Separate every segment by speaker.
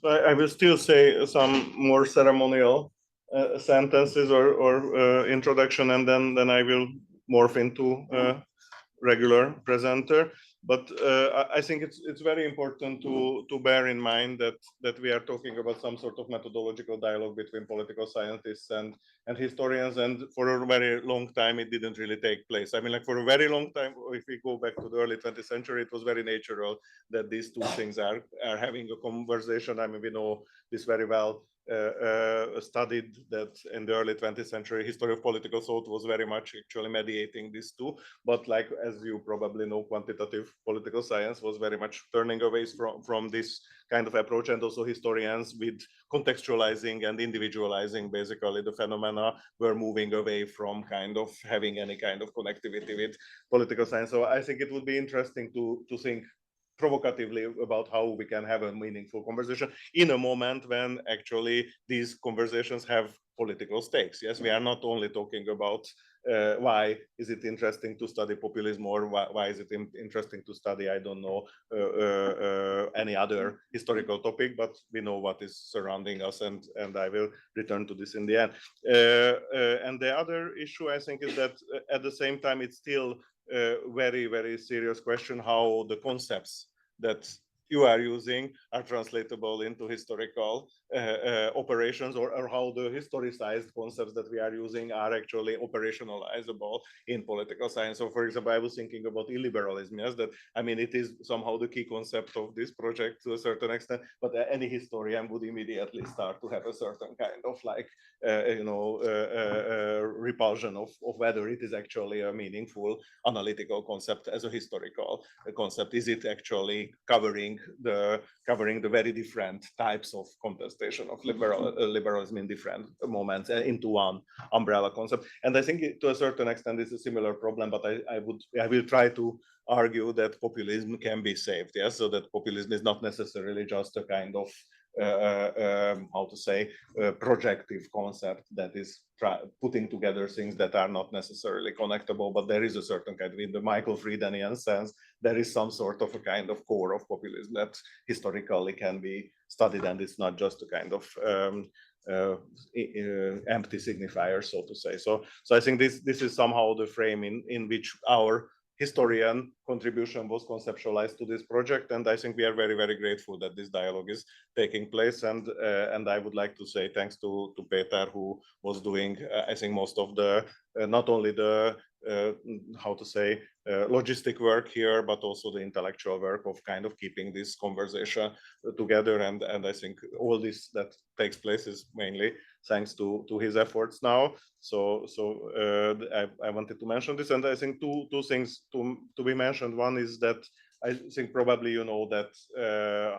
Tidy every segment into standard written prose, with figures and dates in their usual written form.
Speaker 1: So I will still say some more ceremonial sentences or introduction, and then I will morph into regular presenter. But I think it's very important to bear in mind that we are talking about some sort of methodological dialogue between political scientists and historians, and for a very long time it didn't really take place. I mean, like for a very long time, if we go back to the early 20th century, it was very natural that these two things are having a conversation. I mean, we know this very well. Studied that in the early 20th century, history of political thought was very much actually mediating these two. But like, as you probably know, quantitative political science was very much turning away from this kind of approach, and also historians with contextualizing and individualizing basically the phenomena were moving away from kind of having any kind of connectivity with political science. So I think it would be interesting to think provocatively about how we can have a meaningful conversation in a moment when actually these conversations have political stakes. Yes, we are not only talking about why is it interesting to study populism, or why is it interesting to study, I don't know, any other historical topic, but we know what is surrounding us, and I will return to this in the end. And the other issue, I think, is that at the same time, it's still very, very serious question how the concepts that you are using are translatable into historical operations, or how the historicized concepts that we are using are actually operationalizable in political science. So, for example, I was thinking about illiberalism. Yes, that I mean, it is somehow the key concept of this project to a certain extent, but any historian would immediately start to have a certain kind of like repulsion of whether it is actually a meaningful analytical concept as a historical concept. Is it actually covering the very different types of contestation of liberalism in different moments into one umbrella concept? And I think to a certain extent it's a similar problem, but I will try to argue that populism can be saved. Yes, so that populism is not necessarily just a kind of how to say, projective concept that is putting together things that are not necessarily connectable, but there is a certain kind of, in the Michael Friedenian sense, there is some sort of a kind of core of populism that historically can be studied, and it's not just a kind of empty signifier, so to say. So I think this is somehow the frame in which our historian contribution was conceptualized to this project, and I think we are very, very grateful that this dialogue is taking place. And I would like to say thanks to Peter, who was doing, I think, most of the not only the how to say logistic work here, but also the intellectual work of kind of keeping this conversation together. And I think all this that takes place is mainly thanks to his efforts now. So I wanted to mention this, and I think two things to be mentioned. One is that I think probably you know that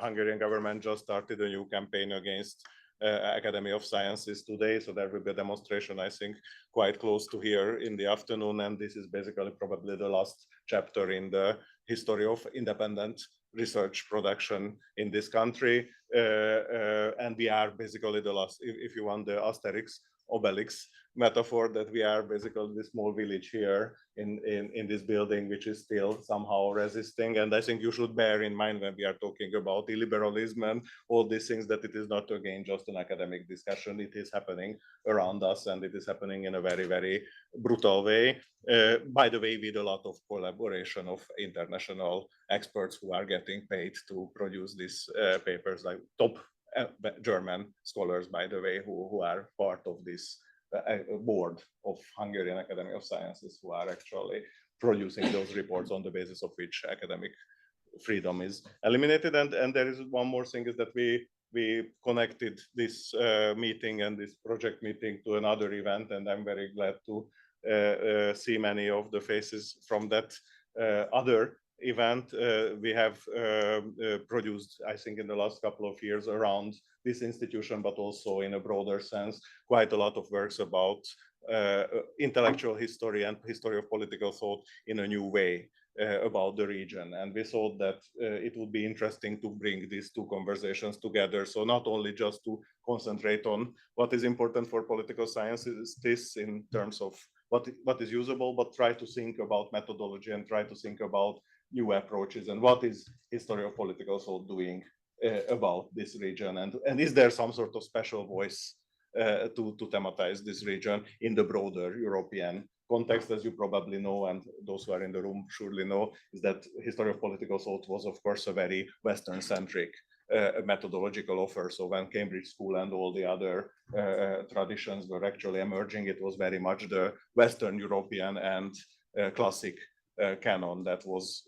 Speaker 1: Hungarian government just started a new campaign against Academy of Sciences today. So there will be a demonstration, I think, quite close to here in the afternoon. And this is basically probably the last chapter in the history of independent research production in this country. And we are basically the last, if you want the Asterix Obelix metaphor, that we are basically this small village here in this building, which is still somehow resisting. And I think you should bear in mind when we are talking about illiberalism and all these things, that it is not again just an academic discussion. It is happening around us, and it is happening in a very, very brutal way. By the way, with a lot of collaboration of international experts who are getting paid to produce these papers, like top German scholars, by the way, who are part of this board of Hungarian Academy of Sciences, who are actually producing those reports on the basis of which academic freedom is eliminated. And there is one more thing, is that we connected this meeting and this project meeting to another event, and I'm very glad to see many of the faces from that other event. We have produced, I think, in the last couple of years around this institution, but also in a broader sense, quite a lot of works about intellectual history and history of political thought in a new way about the region. And we thought that it would be interesting to bring these two conversations together. So not only just to concentrate on what is important for political sciences, this in terms of what is usable, but try to think about methodology and try to think about new approaches and what is history of political thought doing about this region, and is there some sort of special voice to thematize this region in the broader European context? As you probably know, and those who are in the room surely know, is that history of political thought was, of course, a very Western-centric methodological offer. So when Cambridge School and all the other traditions were actually emerging, it was very much the Western European and classic canon that was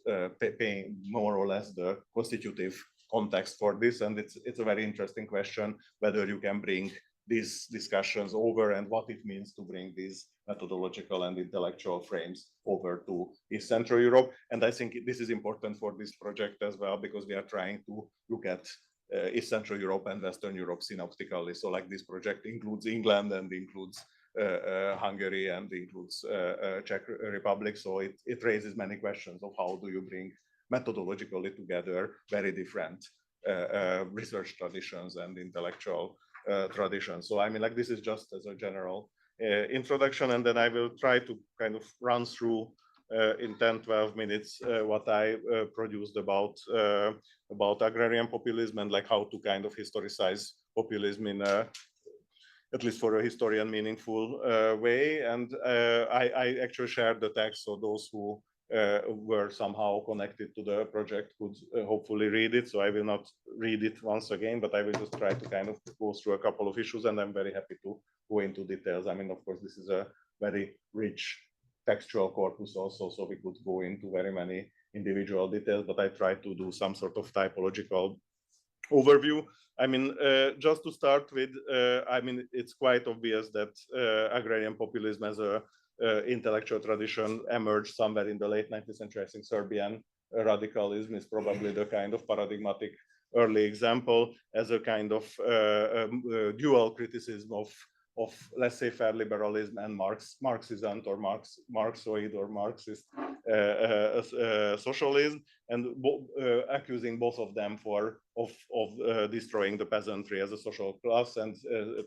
Speaker 1: paying more or less the constitutive context for this. And it's a very interesting question whether you can bring these discussions over and what it means to bring these methodological and intellectual frames over to East Central Europe. And I think this is important for this project as well, because we are trying to look at East Central Europe and Western Europe synoptically. So like this project includes England and includes Hungary and includes Czech Republic. So it raises many questions of how do you bring methodologically together very different research traditions and intellectual traditions. So I mean, like, this is just as a general introduction, and then I will try to kind of run through in 10-12 minutes what I produced about agrarian populism and like how to kind of historicize populism in a, at least for a historian, meaningful way. And I actually shared the text, so those who were somehow connected to the project could hopefully read it. So I will not read it once again, but I will just try to kind of go through a couple of issues, and I'm very happy to go into details. I mean, of course, this is a very rich textual corpus also, so we could go into very many individual details, but I try to do some sort of typological overview. I mean, just to start with, I mean, it's quite obvious that agrarian populism as a intellectual tradition emerged somewhere in the late 19th century. I think Serbian radicalism is probably the kind of paradigmatic early example as a kind of dual criticism of laissez-faire liberalism and Marxism or Marxoid or Marxist socialism, and accusing both of them of destroying the peasantry as a social class and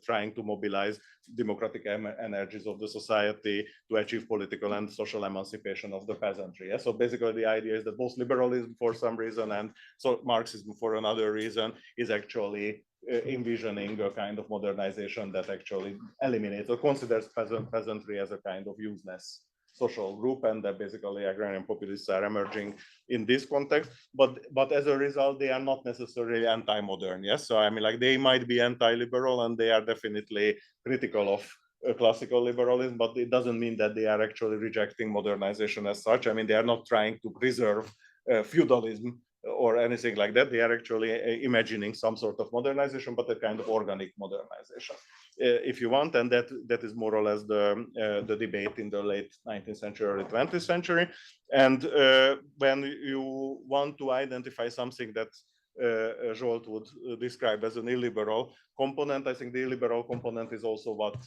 Speaker 1: trying to mobilize democratic energies of the society to achieve political and social emancipation of the peasantry. Yeah? So basically the idea is that both liberalism for some reason and so Marxism for another reason is actually envisioning a kind of modernization that actually eliminates or considers peasantry as a kind of useless social group, and that basically agrarian populists are emerging in this context. But as a result, they are not necessarily anti-modern. Yes, so I mean, like, they might be anti-liberal and they are definitely critical of classical liberalism, but it doesn't mean that they are actually rejecting modernization as such. I mean, they are not trying to preserve feudalism or anything like that. They are actually imagining some sort of modernization, but a kind of organic modernization, if you want. And that is more or less the debate in the late 19th century, early 20th century. And when you want to identify something that Zsolt would describe as an illiberal component, I think the illiberal component is also what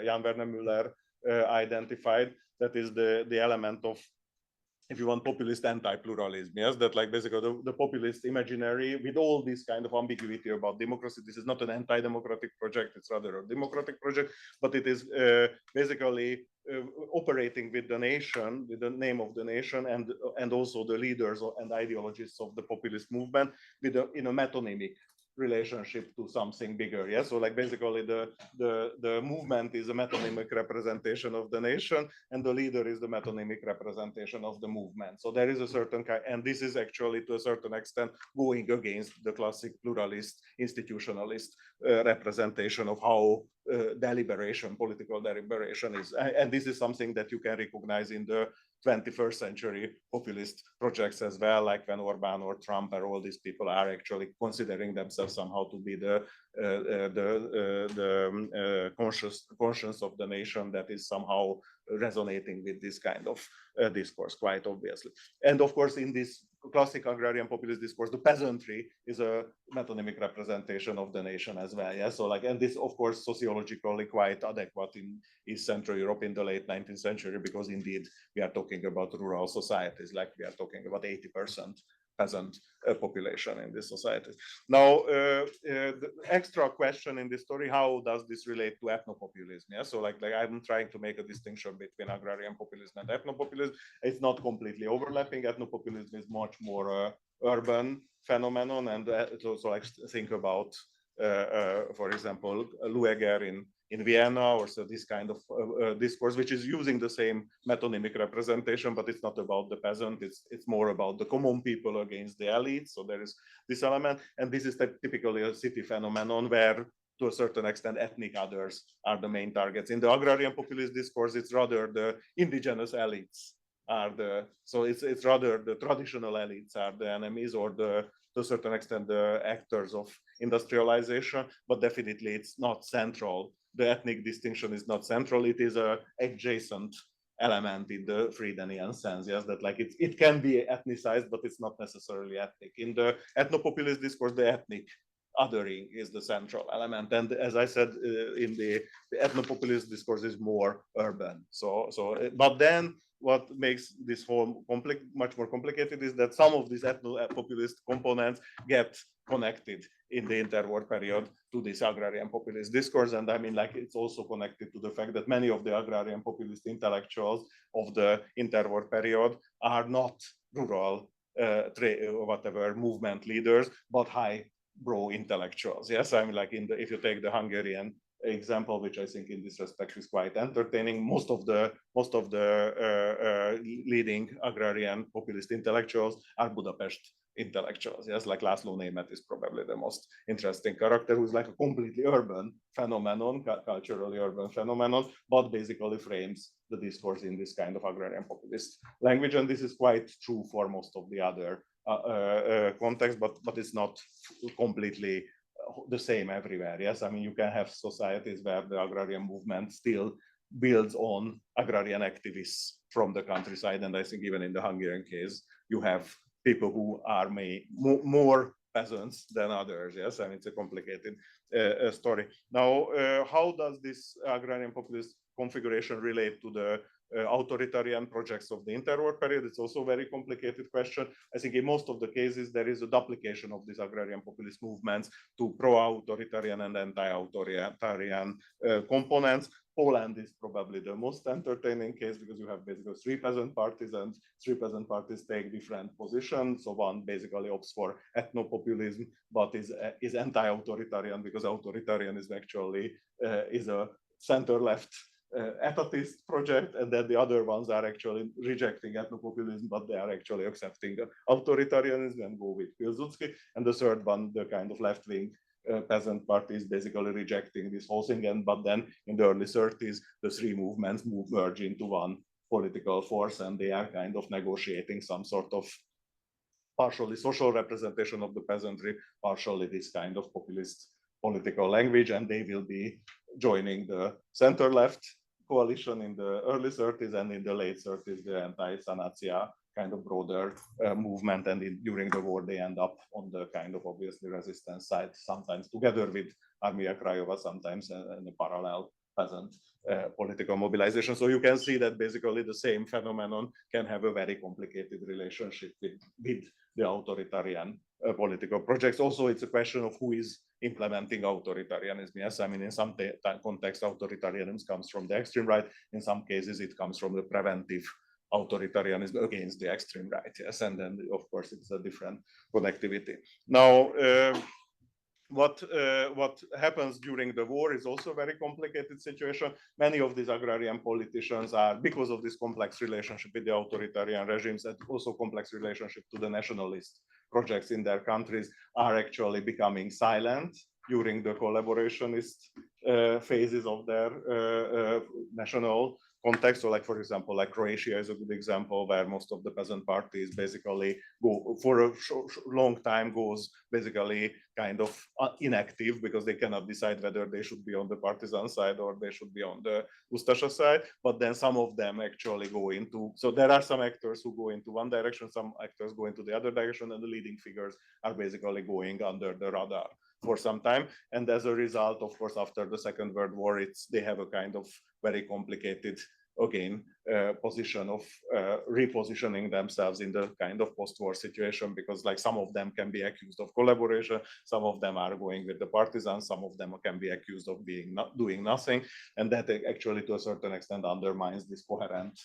Speaker 1: Jan Werner Müller identified. That is the element of, if you want, populist anti-pluralism. Yes, that like basically the populist imaginary with all this kind of ambiguity about democracy. This is not an anti-democratic project, it's rather a democratic project, but it is basically operating with the nation, with the name of the nation, and also the leaders and ideologists of the populist movement with in a metonymic relationship to something bigger. Yeah, so like basically the movement is a metonymic representation of the nation, and the leader is the metonymic representation of the movement. So there is a certain kind, and this is actually to a certain extent going against the classic pluralist institutionalist representation of how deliberation, political deliberation is. And this is something that you can recognize in the 21st century populist projects as well, like when Orbán or Trump or all these people are actually considering themselves somehow to be the conscience of the nation that is somehow resonating with this kind of discourse, quite obviously. And of course, in this classic agrarian populist discourse, the peasantry is a metonymic representation of the nation as well. Yeah, so like, and this, of course, sociologically quite adequate in East Central Europe in the late 19th century, because indeed we are talking about rural societies, like we are talking about 80% peasant population in this society. Now, the extra question in this story: how does this relate to ethno-populism? Yeah, so like I'm trying to make a distinction between agrarian populism and ethno-populism. It's not completely overlapping. Ethno-populism is much more urban phenomenon, and it also like think about, for example, Lueger in Vienna, or so this kind of discourse, which is using the same metonymic representation, but it's not about the peasant. It's more about the common people against the elite. So there is this element, and this is typically a city phenomenon where, to a certain extent, ethnic others are the main targets. In the agrarian populist discourse, it's rather the indigenous elites are so it's rather the traditional elites are the enemies, or to a certain extent the actors of industrialization, but definitely it's not central. The ethnic distinction is not central. It is a adjacent element in the Friedenian sense, yes, that like it can be ethnicized, but it's not necessarily ethnic. In the ethno-populist discourse, the ethnic othering is the central element, and as I said, in the ethno-populist discourse is more urban. But then what makes this whole much more complicated is that some of these ethno-populist components get connected in the interwar period to this agrarian populist discourse. And I mean, like, it's also connected to the fact that many of the agrarian populist intellectuals of the interwar period are not rural whatever movement leaders, but high bro intellectuals. Yes, I mean, like if you take the Hungarian example, which I think in this respect is quite entertaining, most of the leading agrarian populist intellectuals are Budapest intellectuals. Yes, like László Németh is probably the most interesting character, who's like a completely urban phenomenon, culturally urban phenomenon, but basically frames the discourse in this kind of agrarian populist language. And this is quite true for most of the other context, but it's not completely the same everywhere. Yes, I mean, you can have societies where the agrarian movement still builds on agrarian activists from the countryside, and I think even in the Hungarian case, you have people who are more peasants than others. Yes, I mean, it's a complicated story. Now, how does this agrarian populist configuration relate to the authoritarian projects of the interwar period? It's also a very complicated question. I think in most of the cases, there is a duplication of these agrarian populist movements to pro-authoritarian and anti-authoritarian components. Poland is probably the most entertaining case, because you have basically three peasant parties, and three peasant parties take different positions. So one basically opts for ethno-populism, but is anti-authoritarian, because authoritarianism actually is a center-left etatist project, and then the other ones are actually rejecting ethno-populism, but they are actually accepting authoritarianism and go with Pilsudski. And the third one, the kind of left-wing peasant party, is basically rejecting this whole thing. And but then in the early 30s, the three movements merge into one political force, and they are kind of negotiating some sort of partially social representation of the peasantry, partially this kind of populist political language, and they will be joining the center-left coalition in the early 30s, and in the late 30s, the anti-Sanacia kind of broader movement, and during the war, they end up on the kind of obviously resistance side, sometimes together with Armia Krajova, sometimes in a parallel peasant political mobilization. So you can see that basically the same phenomenon can have a very complicated relationship with the authoritarian political projects. Also, it's a question of who is implementing authoritarianism. Yes, I mean, in some context, authoritarianism comes from the extreme right. In some cases, it comes from the preventive authoritarianism against the extreme right. Yes, and then of course it's a different connectivity. Now, what happens during the war is also a very complicated situation. Many of these agrarian politicians are, because of this complex relationship with the authoritarian regimes, and also complex relationship to the nationalist projects in their countries, are actually becoming silent during the collaborationist phases of their national context. So like, for example, like Croatia is a good example, where most of the peasant parties basically go for a long time, goes basically kind of inactive, because they cannot decide whether they should be on the partisan side or they should be on the Ustasha side. But then some of them actually go into, so there are some actors who go into one direction, some actors go into the other direction, and the leading figures are basically going under the radar for some time. And as a result, of course, after the Second World War, they have a kind of very complicated, again, position of repositioning themselves in the kind of post-war situation, because like some of them can be accused of collaboration, some of them are going with the partisans, some of them can be accused of doing nothing, and that actually to a certain extent undermines this coherent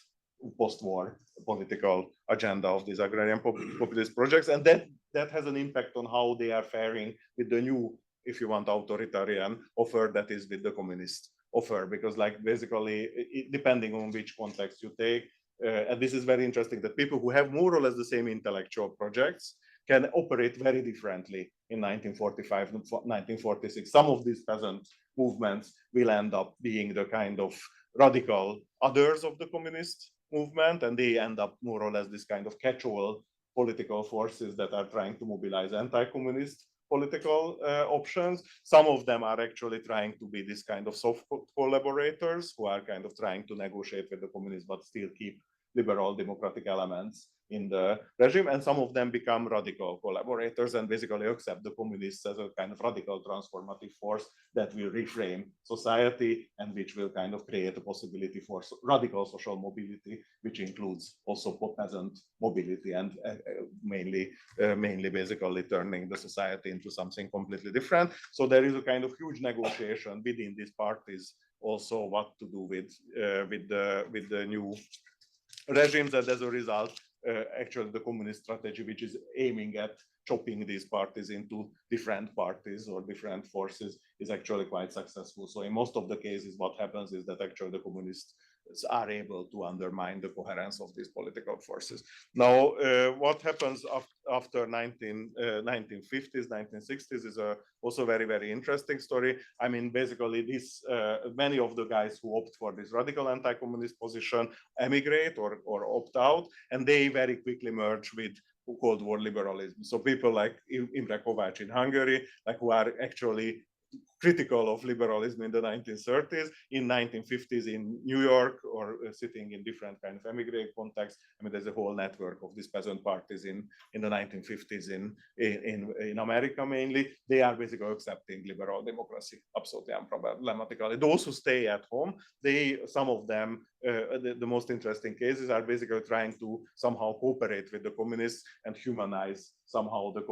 Speaker 1: post-war political agenda of these agrarian populist projects. And that that has an impact on how they are faring with the new, if you want, authoritarian offer that is with the communist offer, because like basically, depending on which context you take, and this is very interesting, that people who have more or less the same intellectual projects can operate very differently in 1945 and 1946. Some of these peasant movements will end up being the kind of radical others of the communist movement, and they end up more or less this kind of catch-all political forces that are trying to mobilize anti-communist political options. Some of them are actually trying to be this kind of soft collaborators who are kind of trying to negotiate with the communists but still keep liberal democratic elements in the regime, and some of them become radical collaborators and basically accept the communists as a kind of radical transformative force that will reframe society and which will kind of create a possibility for radical social mobility, which includes also peasant mobility and mainly basically turning the society into something completely different. So there is a kind of huge negotiation within these parties also what to do with the new regimes, and as a result, actually the communist strategy, which is aiming at chopping these parties into different parties or different forces, is actually quite successful. So in most of the cases, what happens is that actually the communists are able to undermine the coherence of these political forces. Now, what happens after 1950s, 1960s is also very, very interesting story. I mean, basically, many of the guys who opt for this radical anti-communist position emigrate or opt out, and they very quickly merge with Cold War liberalism. So people like Imre Kovács in Hungary, like who are actually critical of liberalism in the 1930s, in 1950s in New York, or sitting in different kind of emigre contexts. I mean, there's a whole network of these peasant parties in the 1950s in America mainly. They are basically accepting liberal democracy, absolutely unproblematically. Those who stay at home, some of them, the most interesting cases are basically trying to somehow cooperate with the communists and humanize somehow the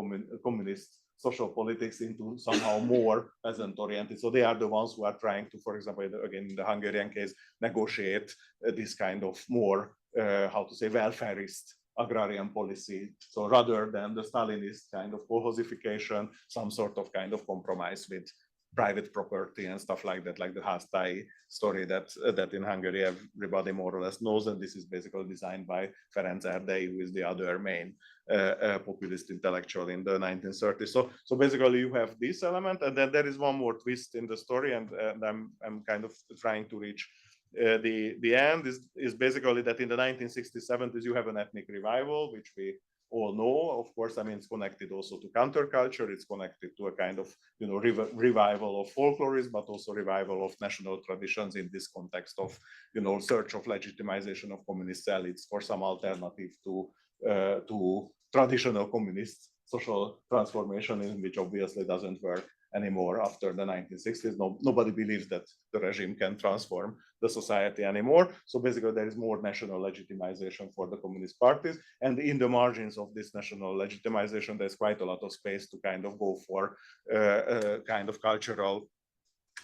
Speaker 1: communist social politics into somehow more peasant-oriented. So they are the ones who are trying to, for example, again, in the Hungarian case, negotiate this kind of more, how to say, welfarist agrarian policy. So rather than the Stalinist kind of kolhozification, some sort of kind of compromise with private property and stuff like that, like the háztai story that in Hungary everybody more or less knows, and this is basically designed by Ferenc Erdei, who is the other main populist intellectual in the 1930s. So basically you have this element, and then there is one more twist in the story, and I'm kind of trying to reach the end is basically that in the 1960s, 70s you have an ethnic revival, which we all know. Of course, I mean, it's connected also to counterculture. It's connected to a kind of, you know, revival of folklorism, but also revival of national traditions in this context of, you know, search of legitimization of communist elites for some alternative to traditional communist social transformation, in which obviously doesn't work anymore after the 1960s. Nobody believes that the regime can transform the society anymore. So basically there is more national legitimization for the communist parties. And in the margins of this national legitimization, there's quite a lot of space to kind of go for kind of cultural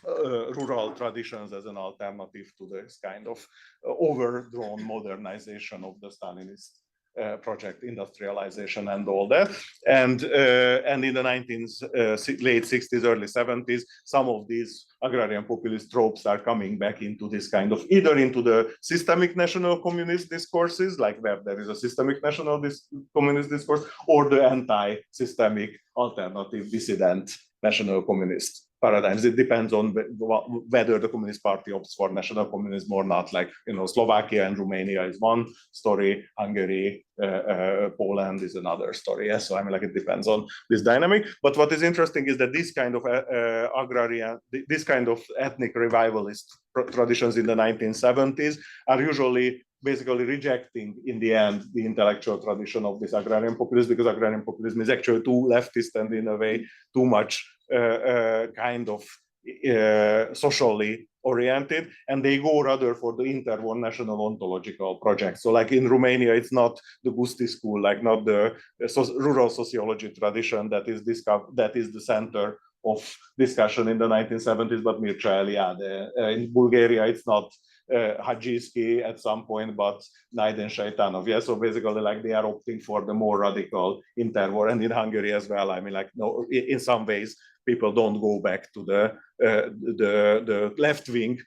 Speaker 1: rural traditions as an alternative to this kind of overdrawn modernization of the Stalinist project, industrialization and all that. And in the late 60s, early 70s, some of these agrarian populist tropes are coming back into this kind of, either into the systemic national communist discourses, like where there is a systemic national communist discourse, or the anti-systemic alternative dissident national communist paradigms. It depends on whether the Communist Party opts for national communism or not. Like, you know, Slovakia and Romania is one story, Hungary, Poland is another story. Yes, so I mean, like, it depends on this dynamic. But what is interesting is that this kind of this kind of ethnic revivalist traditions in the 1970s are usually basically rejecting, in the end, the intellectual tradition of this agrarian populism, because agrarian populism is actually too leftist and in a way too much kind of socially oriented, and they go rather for the interwar national ontological project. So like in Romania, it's not the Gusti school, like not the rural sociology tradition that is the center of discussion in the 1970s, but Mircea Eliade. In Bulgaria, it's not Hadzsijszky at some point, but Naiden Shaitanov. Yeah, so basically, like they are opting for the more radical interwar, and in Hungary as well. I mean, like no, in some ways, people don't go back to the left-wing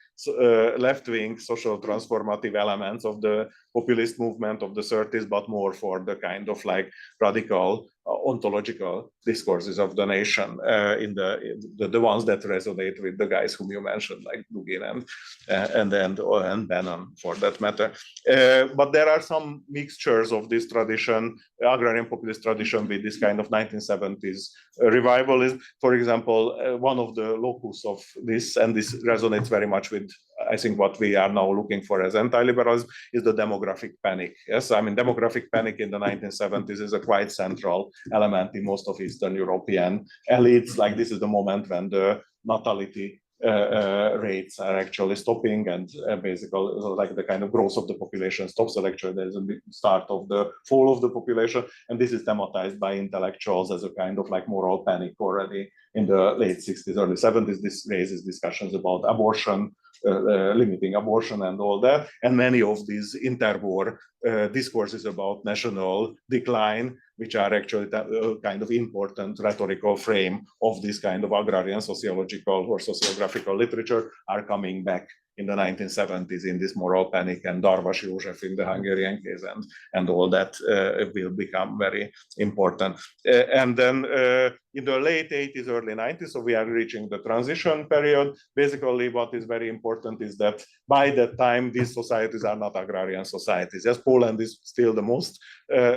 Speaker 1: social transformative elements of the populist movement of the 30s, but more for the kind of like radical ontological discourses of the nation, in the ones that resonate with the guys whom you mentioned, like Dugin and Bannon, for that matter. But there are some mixtures of this tradition, agrarian populist tradition, with this kind of 1970s revivalism. For example, one of the locus of this, and this resonates very much with, I think, what we are now looking for as anti-liberalism, is the demographic panic. Yes, I mean, demographic panic in the 1970s is a quite central element in most of Eastern European elites. Like this is the moment when the natality rates are actually stopping, and basically like the kind of growth of the population stops. So actually there's a big start of the fall of the population, and this is thematized by intellectuals as a kind of like moral panic already in the late 60s, early 70s. This raises discussions about abortion, limiting abortion and all that, and many of these interwar discourses about national decline, which are actually a kind of important rhetorical frame of this kind of agrarian sociological or sociographical literature, are coming back in the 1970s in this moral panic, and Darvas József in the Hungarian case, and all that will become very important. And then in the late 80s, early 90s, so we are reaching the transition period. Basically, what is very important is that by that time, these societies are not agrarian societies. Yes, Poland is still the most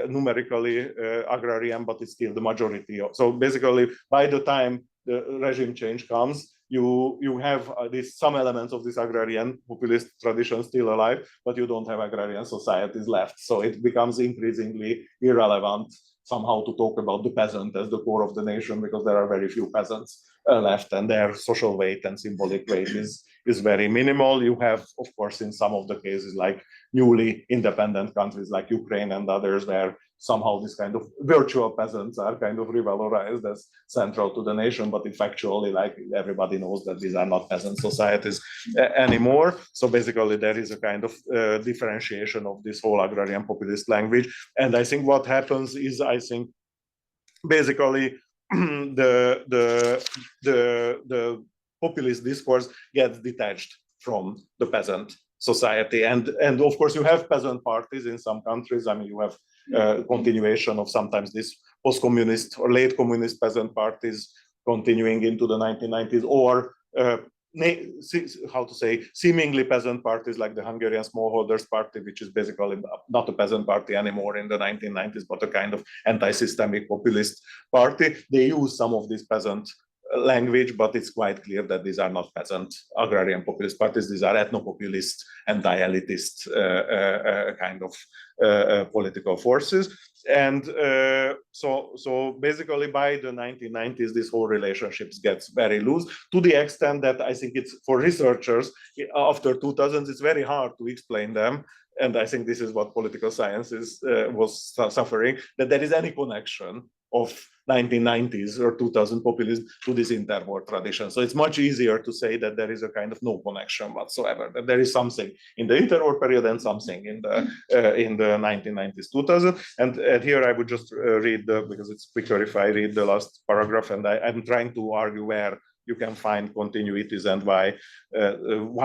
Speaker 1: numerically agrarian, but it's still the majority. So basically, by the time the regime change comes, you have some elements of this agrarian populist tradition still alive, but you don't have agrarian societies left. So it becomes increasingly irrelevant somehow to talk about the peasant as the core of the nation, because there are very few peasants left, and their social weight and symbolic weight is very minimal. You have, of course, in some of the cases, like newly independent countries like Ukraine and others, where somehow this kind of virtual peasants are kind of revalorized as central to the nation, but factually, like everybody knows that these are not peasant societies anymore. So basically there is a kind of differentiation of this whole agrarian populist language. And I think what happens is, I think basically the populist discourse gets detached from the peasant society, and of course you have peasant parties in some countries. I mean, you have continuation of sometimes this post-communist or late communist peasant parties continuing into the 1990s, or how to say, seemingly peasant parties like the Hungarian Smallholders Party, which is basically not a peasant party anymore in the 1990s, but a kind of anti-systemic populist party. They use some of these peasant language, but it's quite clear that these are not peasant agrarian populist parties. These are ethno-populist, anti-elitist kind of political forces. And so basically by the 1990s, this whole relationships gets very loose, to the extent that I think it's, for researchers after 2000s, it's very hard to explain them. And I think this is what political science was suffering, that there is any connection of 1990s or 2000 populism to this interwar tradition. So it's much easier to say that there is a kind of no connection whatsoever, that there is something in the interwar period and something in the 1990s, 2000. And here I would just read because it's quicker if I read the last paragraph, and I'm trying to argue where you can find continuities and why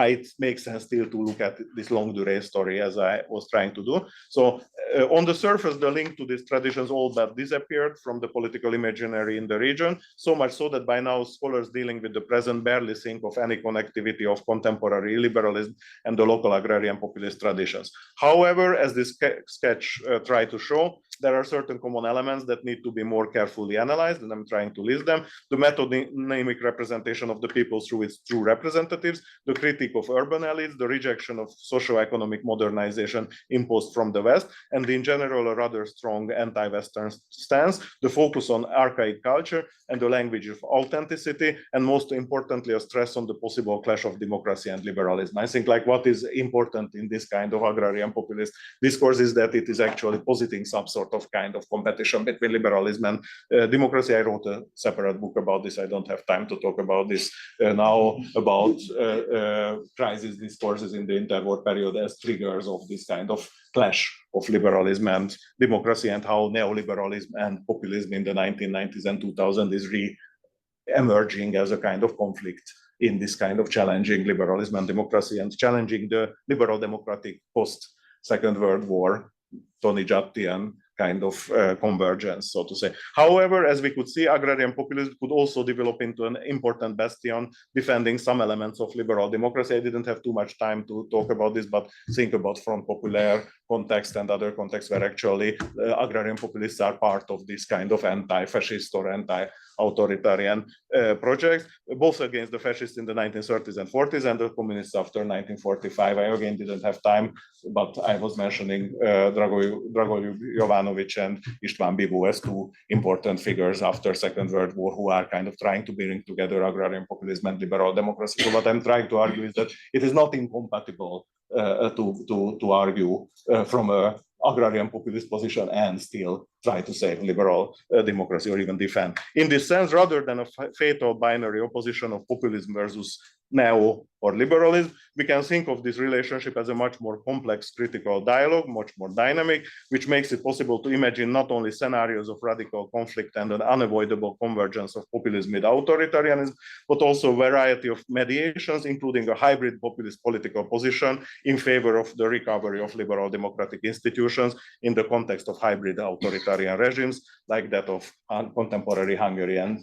Speaker 1: it makes sense still to look at this longue durée story, as I was trying to do. So on the surface, the link to these traditions all but disappeared from the political imaginary in the region, so much so that by now scholars dealing with the present barely think of any connectivity of contemporary illiberalism and the local agrarian populist traditions. However, as this sketch tried to show, there are certain common elements that need to be more carefully analyzed, and I'm trying to list them. The metonymic representation of the people through its true representatives, the critique of urban elites, the rejection of socio-economic modernization imposed from the West, and in general a rather strong anti-Western stance, the focus on archaic culture and the language of authenticity, and most importantly a stress on the possible clash of democracy and liberalism. I think like what is important in this kind of agrarian populist discourse is that it is actually positing some sort sort of kind of competition between liberalism and democracy. I wrote a separate book about this. I don't have time to talk about this now, about crisis discourses in the interwar period as triggers of this kind of clash of liberalism and democracy, and how neoliberalism and populism in the 1990s and 2000s is re-emerging as a kind of conflict in this kind of challenging liberalism and democracy, and challenging the liberal democratic post-Second World War Tony Jattian kind of convergence, so to say. However, as we could see, agrarian populism could also develop into an important bastion defending some elements of liberal democracy. I didn't have too much time to talk about this, but think about Front Populaire context and other contexts where actually agrarian populists are part of this kind of anti-fascist or anti-authoritarian projects, both against the fascists in the 1930s and 40s and the communists after 1945. I again didn't have time, but I was mentioning Dragoljub Jovanovic and István Bibó as two important figures after Second World War who are kind of trying to bring together agrarian populism and liberal democracy. So what I'm trying to argue is that it is not incompatible to argue from a agrarian populist position and still try to say liberal democracy or even defend. In this sense, rather than a fatal binary opposition of populism versus neo or liberalism, we can think of this relationship as a much more complex critical dialogue, much more dynamic, which makes it possible to imagine not only scenarios of radical conflict and an unavoidable convergence of populism with authoritarianism, but also a variety of mediations, including a hybrid populist political position in favor of the recovery of liberal democratic institutions in the context of hybrid authoritarian regimes like that of contemporary Hungary and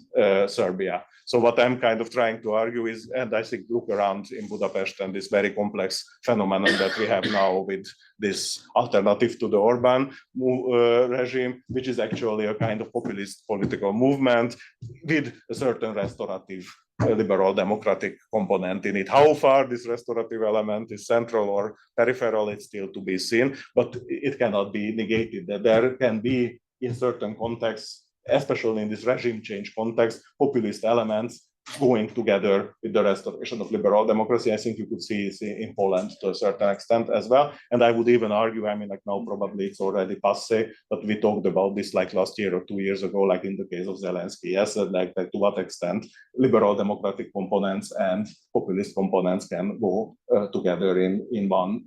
Speaker 1: Serbia. So what I'm kind of trying to argue is, and I think look around in Budapest and this very complex phenomenon that we have now with this alternative to the Orban regime, which is actually a kind of populist political movement with a certain restorative liberal democratic component in it. How far this restorative element is central or peripheral, it's still to be seen, but it cannot be negated that there can be, in certain contexts, especially in this regime change context, populist elements going together with the restoration of liberal democracy. I think you could see in Poland to a certain extent as well. And I would even argue, I mean, like now probably it's already passé, but we talked about this like last year or 2 years ago, like in the case of Zelensky, yes, like to what extent liberal democratic components and populist components can go together in one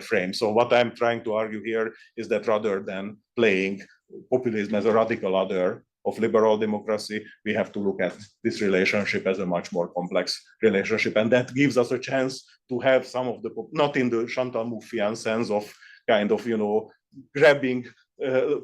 Speaker 1: frame. So what I'm trying to argue here is that rather than playing populism as a radical other of liberal democracy, we have to look at this relationship as a much more complex relationship. And that gives us a chance to have some of the, not in the Chantal Mouffian sense of kind of, you know, grabbing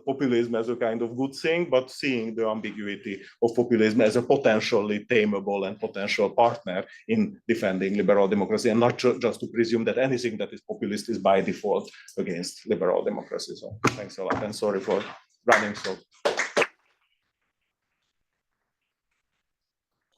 Speaker 1: populism as a kind of good thing, but seeing the ambiguity of populism as a potentially tameable and potential partner in defending liberal democracy, and not just to presume that anything that is populist is by default against liberal democracy. So thanks a lot, and sorry for running so